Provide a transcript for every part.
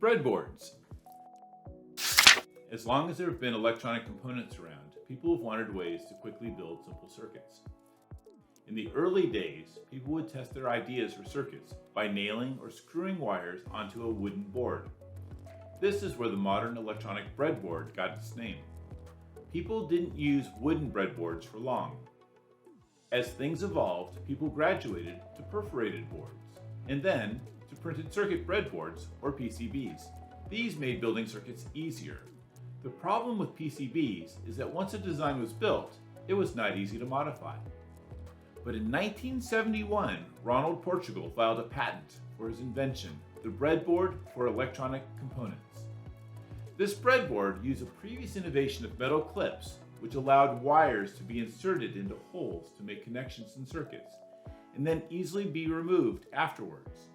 Breadboards. As long as there have been electronic components around, people have wanted ways to quickly build simple circuits. In the early days, people would test their ideas for circuits by nailing or screwing wires onto a wooden board. This is where the modern electronic breadboard got its name. People didn't use wooden breadboards for long. As things evolved, people graduated to perforated boards, and then to printed circuit breadboards, or PCBs. These made building circuits easier. The problem with PCBs is that once a design was built, it was not easy to modify. But in 1971, Ronald Portugal filed a patent for his invention, the breadboard for electronic components. This breadboard used a previous innovation of metal clips, which allowed wires to be inserted into holes to make connections in circuits, and then easily be removed afterwards.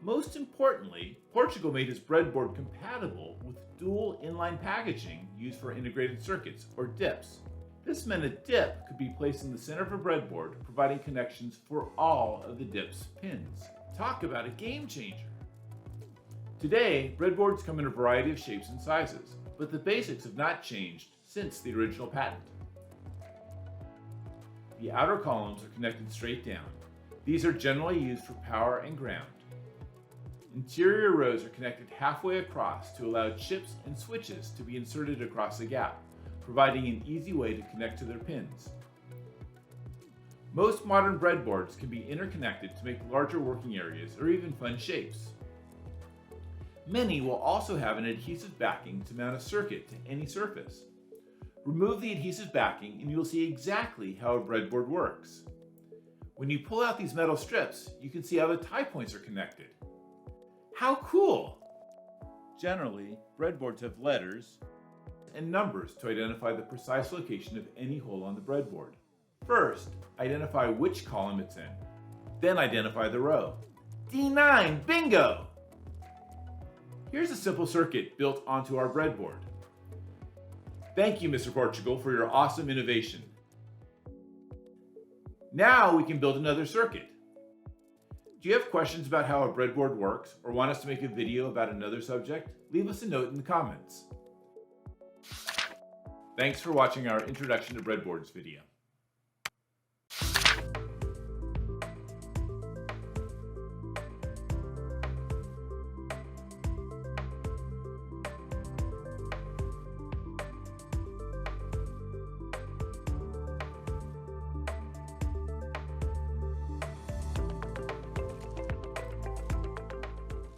Most importantly, Portugal made his breadboard compatible with dual inline packaging used for integrated circuits, or DIPs. This meant a DIP could be placed in the center of a breadboard, providing connections for all of the DIP's pins. Talk about a game changer! Today, breadboards come in a variety of shapes and sizes, but the basics have not changed since the original patent. The outer columns are connected straight down. These are generally used for power and ground. Interior rows are connected halfway across to allow chips and switches to be inserted across the gap, providing an easy way to connect to their pins. Most modern breadboards can be interconnected to make larger working areas or even fun shapes. Many will also have an adhesive backing to mount a circuit to any surface. Remove the adhesive backing and you'll see exactly how a breadboard works. When you pull out these metal strips, you can see how the tie points are connected. How cool! Generally, breadboards have letters and numbers to identify the precise location of any hole on the breadboard. First, identify which column it's in. Then identify the row. D9, bingo! Here's a simple circuit built onto our breadboard. Thank you, Mr. Portugal, for your awesome innovation. Now we can build another circuit. Do you have questions about how a breadboard works or want us to make a video about another subject? Leave us a note in the comments. Thanks for watching our Introduction to Breadboards video.